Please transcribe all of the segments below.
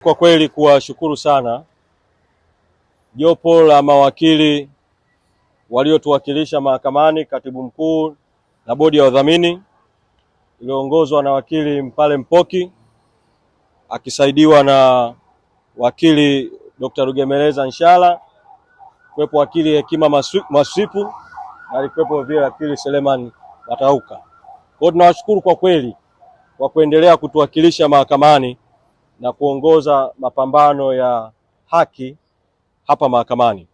Kwa kweli kuwashukuru sana jopo la mawakili waliotuwakilisha mahakamani, katibu mkuu na bodi ya wadhamini iliyoongozwa na wakili Mpale Mpoki akisaidiwa na wakili Dr. Rugemeleza Nshala, kuwepo wakili Hekima Maswipu na alikuwepo vile wakili Seleman Matauka. Kwa tunawashukuru kwa kweli kwa kuendelea kutuwakilisha mahakamani na kuongoza mapambano ya haki hapa mahakamani.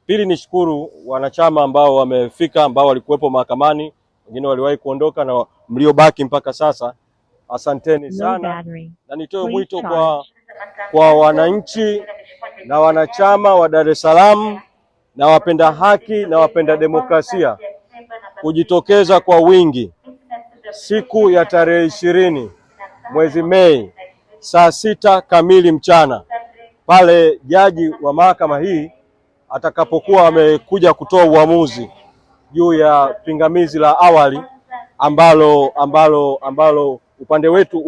Pili, nishukuru wanachama ambao wamefika, ambao walikuwepo mahakamani, wengine waliwahi kuondoka na mliobaki mpaka sasa. Asanteni sana. Na nitoe mwito kwa wananchi na wanachama wa Dar es Salaam na wapenda haki na wapenda demokrasia kujitokeza kwa wingi siku ya tarehe 20 mwezi Mei saa 6 kamili mchana, pale jaji wa mahakama hii atakapokuwa amekuja kutoa uamuzi juu ya pingamizi la awali ambalo upande wetu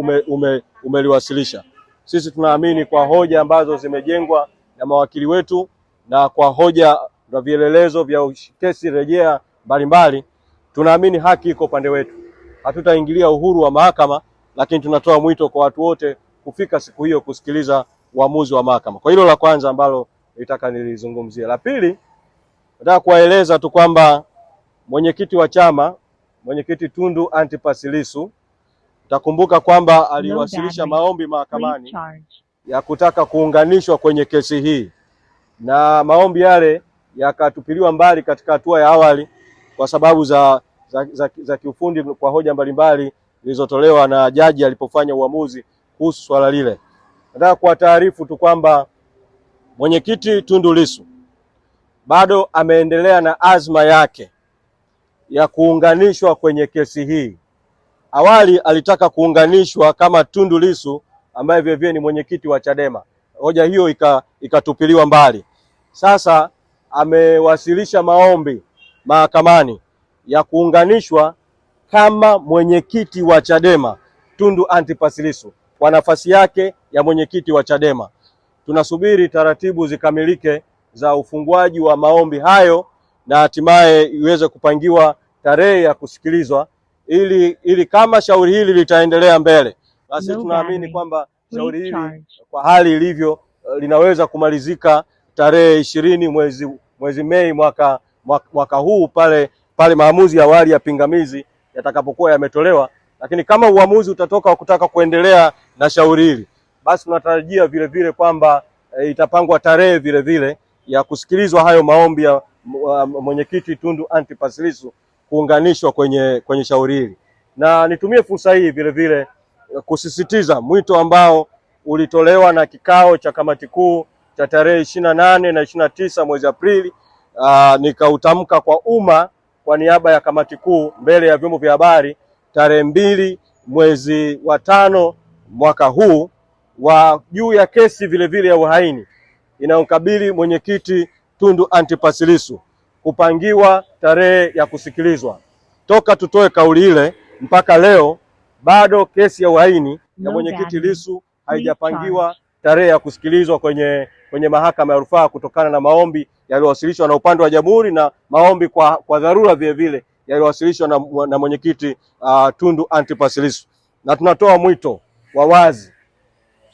umeliwasilisha. Sisi tunaamini kwa hoja ambazo zimejengwa na mawakili wetu na kwa hoja na vielelezo vya kesi rejea mbalimbali, tunaamini haki iko upande wetu. Hatutaingilia uhuru wa mahakama, lakini tunatoa mwito kwa watu wote kufika siku hiyo kusikiliza uamuzi wa mahakama. Kwa hilo la kwanza ambalo nitaka nilizungumzia. La pili, nataka kuwaeleza tu kwamba mwenyekiti wa chama, mwenyekiti Tundu Antipas Lissu, utakumbuka kwamba aliwasilisha maombi mahakamani ya kutaka kuunganishwa kwenye kesi hii, na maombi yale yakatupiliwa mbali katika hatua ya awali kwa sababu za kiufundi kwa hoja mbalimbali zilizotolewa na jaji alipofanya uamuzi kuhusu swala lile. Nataka kuwataarifu tu kwamba mwenyekiti Tundu Lissu bado ameendelea na azma yake ya kuunganishwa kwenye kesi hii. Awali alitaka kuunganishwa kama Tundu Lissu ambaye vile ni mwenyekiti wa Chadema. Hoja hiyo ikatupiliwa mbali. Sasa amewasilisha maombi mahakamani ya kuunganishwa kama mwenyekiti wa Chadema Tundu Antipas Lissu kwa nafasi yake ya mwenyekiti wa Chadema. Tunasubiri taratibu zikamilike za ufunguaji wa maombi hayo na hatimaye iweze kupangiwa tarehe ya kusikilizwa ili kama shauri hili litaendelea mbele, basi tunaamini kwamba shauri hili kwa hali ilivyo linaweza kumalizika tarehe 20 mwezi Mei mwaka huu pale maamuzi ya awali ya pingamizi yatakapokuwa yametolewa. Lakini kama uamuzi utatoka kutaka kuendelea na shauri hili, basi tunatarajia vile vile kwamba itapangwa tarehe vile vile ya kusikilizwa hayo maombi ya mwenyekiti Tundu Antipas Lissu kuunganishwa kwenye shauri hili. Na nitumie fursa hii vile vile kusisitiza mwito ambao ulitolewa na kikao cha kamati kuu cha tarehe 28 na 29 mwezi Aprili. Nikautamka kwa umma kwa niaba ya kamati kuu mbele ya vyombo vya habari tarehe 2 mwezi wa 5 mwaka huu wa juu ya kesi vile vile ya uhaini inayomkabili mwenyekiti Tundu Antipas Lissu kupangiwa tarehe ya kusikilizwa. Toka tutoe kauli ile mpaka leo bado kesi ya uhaini ya mwenyekiti Lissu haijapangiwa tarehe ya kusikilizwa kwenye mahakama ya rufaa kutokana na maombi yaliyowasilishwa na upande wa jamhuri na maombi kwa dharura vile vile yaliyowasilishwa na mwenyekiti Tundu Antipas Lissu. Na tunatoa mwito wa wazi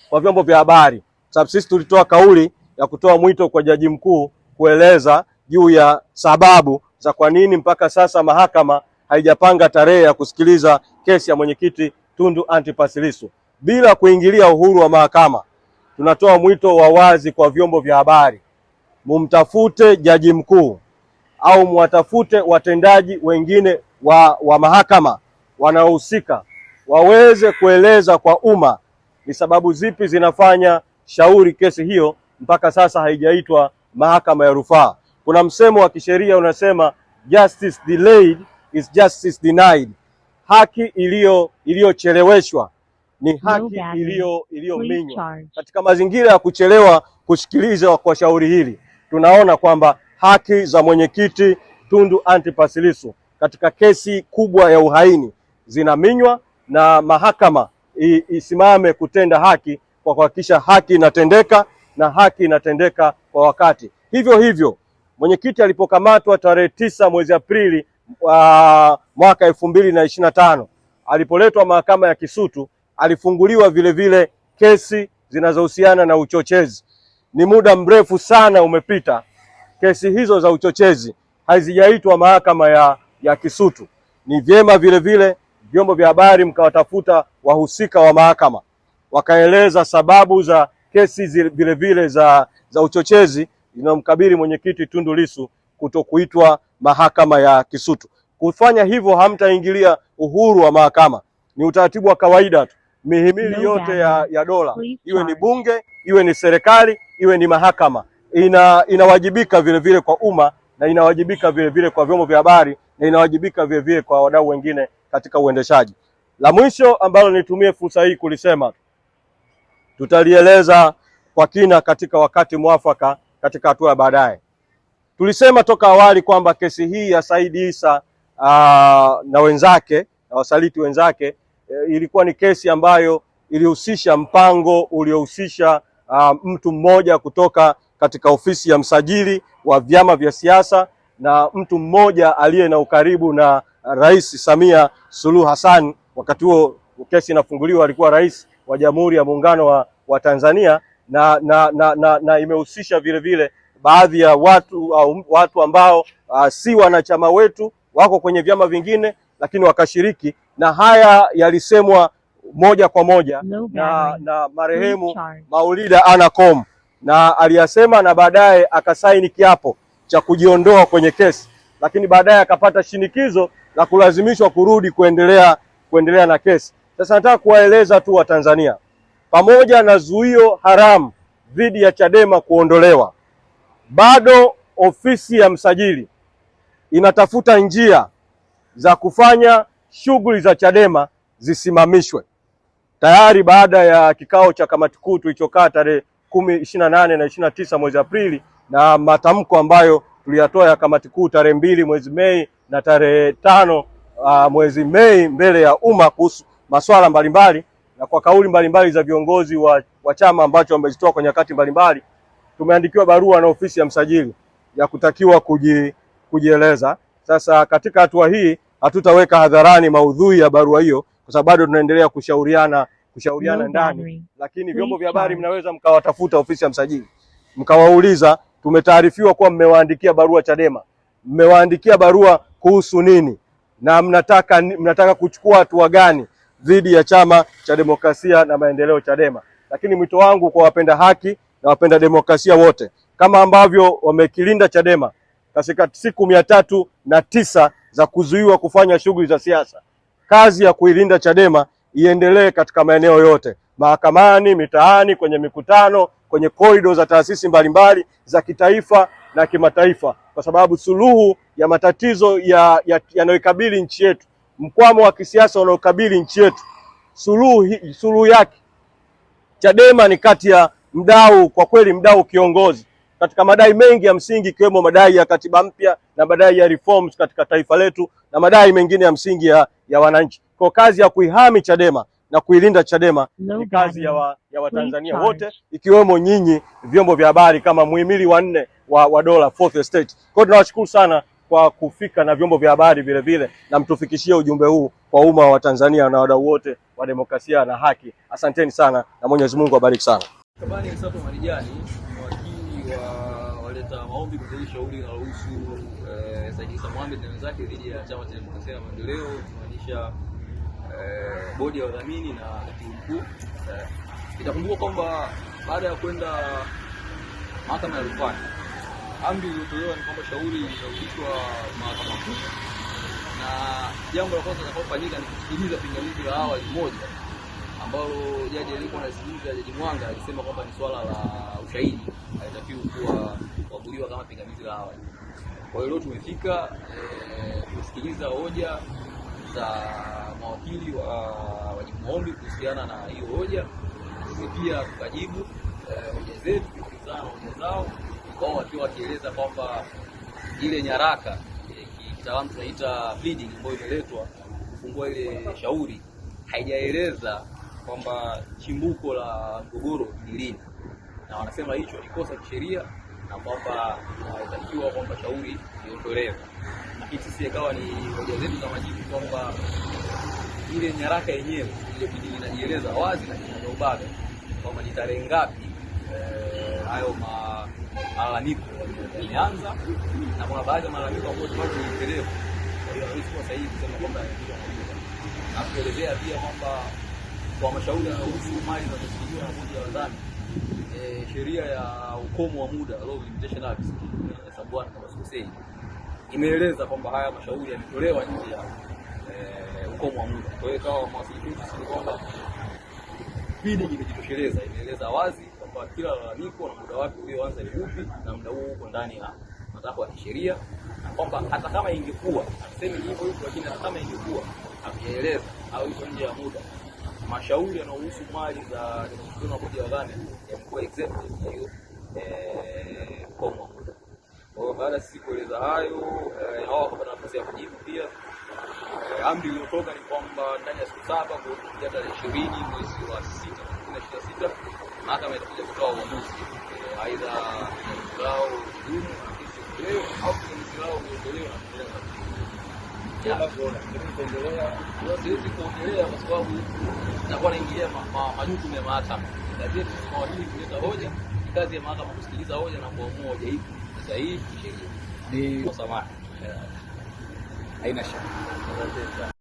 kwa vyombo vya habari, sababu sisi tulitoa kauli ya kutoa mwito kwa jaji mkuu kueleza juu ya sababu za kwa nini mpaka sasa mahakama haijapanga tarehe ya kusikiliza kesi ya mwenyekiti Tundu Antipas Lissu bila kuingilia uhuru wa mahakama. Tunatoa mwito wa wazi kwa vyombo vya habari, mumtafute jaji mkuu au mwatafute watendaji wengine wa mahakama wanaohusika waweze kueleza kwa umma ni sababu zipi zinafanya shauri kesi hiyo mpaka sasa haijaitwa mahakama ya rufaa. Kuna msemo wa kisheria unasema justice delayed is justice denied. Haki iliyocheleweshwa ni haki iliyominywa. Katika mazingira ya kuchelewa kusikilizwa kwa shauri hili, tunaona kwamba haki za mwenyekiti Tundu Antipas Lissu katika kesi kubwa ya uhaini zinaminywa, na mahakama isimame kutenda haki kwa kuhakikisha haki inatendeka na haki inatendeka kwa wakati. Hivyo hivyo mwenyekiti alipokamatwa tarehe 9 mwezi Aprili mwaka 2025 alipoletwa mahakama ya Kisutu, alifunguliwa vile vile kesi zinazohusiana na uchochezi. Ni muda mrefu sana umepita, kesi hizo za uchochezi hazijaitwa mahakama ya Kisutu. Ni vyema vile vile vyombo vya habari mkawatafuta wahusika wa mahakama, wakaeleza sababu za kesi vile vile za uchochezi inayomkabili mwenyekiti Tundu Lissu kutokuitwa mahakama ya Kisutu. Kufanya hivyo hamtaingilia uhuru wa mahakama, ni utaratibu wa kawaida tu. Mihimili yote ya dola, iwe ni bunge, iwe ni serikali, iwe ni mahakama, inawajibika vile vile kwa umma, na inawajibika vile vile kwa vyombo vya habari, na inawajibika vile vile kwa wadau wengine katika uendeshaji. La mwisho ambalo nitumie fursa hii kulisema, tutalieleza kwa kina katika wakati mwafaka katika hatua ya baadaye. Tulisema toka awali kwamba kesi hii ya Said Issa na wenzake na wasaliti wenzake ilikuwa ni kesi ambayo ilihusisha mpango uliohusisha mtu mmoja kutoka katika ofisi ya msajili wa vyama vya siasa na mtu mmoja aliye na ukaribu na Rais Samia Suluhu Hassan. Wakati huo kesi inafunguliwa alikuwa rais wa Jamhuri ya Muungano wa Tanzania, na imehusisha vile vile baadhi ya watu ambao si wanachama wetu, wako kwenye vyama vingine lakini wakashiriki, na haya yalisemwa moja kwa moja na marehemu Maulida Anacom, na aliyasema na baadaye akasaini kiapo cha kujiondoa kwenye kesi, lakini baadaye akapata shinikizo la kulazimishwa kurudi kuendelea na kesi. Sasa nataka kuwaeleza tu Watanzania, pamoja na zuio haramu dhidi ya Chadema kuondolewa, bado ofisi ya msajili inatafuta njia za kufanya shughuli za Chadema zisimamishwe. Tayari baada ya kikao cha kamati kuu tulichokaa tarehe 28 na 29 mwezi Aprili, na matamko ambayo tuliyatoa ya kamati kuu tarehe 2 mwezi Mei na tarehe 5 mwezi Mei mbele ya umma kuhusu masuala mbalimbali na kwa kauli mbalimbali za viongozi wa chama ambacho wamezitoa kwa nyakati mbalimbali, tumeandikiwa barua na ofisi ya msajili ya kutakiwa kujieleza. Sasa katika hatua hii hatutaweka hadharani maudhui ya barua hiyo kwa sababu bado tunaendelea kushauriana ndani, lakini vyombo vya habari mnaweza mkawatafuta ofisi ya msajili mkawauliza, tumetaarifiwa kuwa mmewaandikia barua Chadema, mmewaandikia barua kuhusu nini na mnataka kuchukua hatua gani dhidi ya Chama cha Demokrasia na Maendeleo Chadema. Lakini mwito wangu kwa wapenda haki na wapenda demokrasia wote, kama ambavyo wamekilinda Chadema katika siku 309 za kuzuiwa kufanya shughuli za siasa, kazi ya kuilinda Chadema iendelee katika maeneo yote, mahakamani, mitaani, kwenye mikutano, kwenye korido za taasisi mbalimbali za kitaifa na kimataifa, kwa sababu suluhu ya matatizo yanayokabili nchi yetu, mkwamo wa kisiasa unaokabili nchi yetu, suluhu yake Chadema ni kati ya mdau kiongozi katika madai mengi ya msingi, ikiwemo madai ya katiba mpya na madai ya reforms katika taifa letu na madai mengine ya msingi ya wananchi. Kwa kazi ya kuihami Chadema na kuilinda Chadema ni kazi ya Watanzania wote, ikiwemo nyinyi vyombo vya habari kama muhimili wa 4 wa dola, Fourth Estate. Kwa hiyo tunawashukuru sana kwa kufika na vyombo vya habari vile vile, na mtufikishie ujumbe huu kwa umma wa Tanzania na wadau wote wa demokrasia na haki. Asanteni sana na Mwenyezi Mungu awabariki sana. Kabani Sato Marijani, wakili waleta maombi kuhusu shauri linalohusu Said Issa Mohamed na wenzake dhidi ya Chama cha Demokrasia na Maendeleo, kumaanisha bodi ya wadhamini na katibu mkuu. Itakumbuka kwamba baada ya kwenda mahakama ya rufani, amri iliyotolewa ni kwamba shauri litarudishwa mahakama kuu, na jambo la kwanza litakalofanyika ni kusikiliza pingamizi la awali moja ambalo jaji alikuwa anasikiliza, Jaji Mwanga alisema kwamba ni swala la ushahidi, halitakiwi kuabudiwa kama pingamizi la awali. Kwa hiyo leo tumefika kusikiliza hoja za mawakili wajibu maombi kuhusiana na hiyo hoja. Sisi pia tukajibu hoja zetu, kusikiliza hoja zao, wao wakiwa wakieleza kwamba ile nyaraka kitaalamu tunaita pleading ambayo imeletwa kufungua ile shauri haijaeleza kwamba chimbuko la mgogoro ni lini, na wanasema hicho ni kosa kisheria na kwamba inatakiwa kwamba shauri iondolewe. Lakini sisi ikawa ni hoja zetu za majibu kwamba ile nyaraka yenyewe ile bidii inajieleza wazi na kinagaubaga kwamba ni tarehe ngapi hayo malalamiko yameanza, na kuna baadhi ya malalamiko ambayo tunayoelewa. Kwa hiyo hawezi kuwa sahihi kusema kwamba na kuelezea pia kwamba kwa mashauri yanayohusu mali zinazoshikiliwa na bodi ya wadhamini, sheria ya ukomo wa muda Law of Limitation Act Sambwana kama sikosei imeeleza kwamba haya mashauri yametolewa nje ya ukomo wa muda. Kwa hiyo kama mawasiliano ni kwamba bidii imejitosheleza, imeeleza wazi kwamba kila lalamiko na muda wake ulioanza ni upi na muda huo uko ndani ya matakwa ya kisheria, na kwamba hata kama ingekuwa aseme hivyo hivyo, lakini hata kama ingekuwa ameeleza au iko nje ya muda, mashauri yanayohusu mali za zinazoshikiliwa na bodi ya wadhamini yamekuwa exempted na hiyo ukomo wa muda. Kwa hiyo baada sisi kueleza hayo, hao wakapata nafasi ya kujibu pia. Amri iliyotoka ni kwamba ndani ya siku 7 kuanzia tarehe 20 mwezi wa 6 2026 mahakama itakuja kutoa uamuzi, aidha lao dumu leo au lao leo na kuendelea. Siwezi kuongelea kwa sababu itakuwa inaingilia majukumu ya mahakama. Lazima tusimamie kuleta hoja, kazi ya mahakama kusikiliza hoja na kuamua hoja hii sahihi kisheria. Ni kwa samani haina shaka.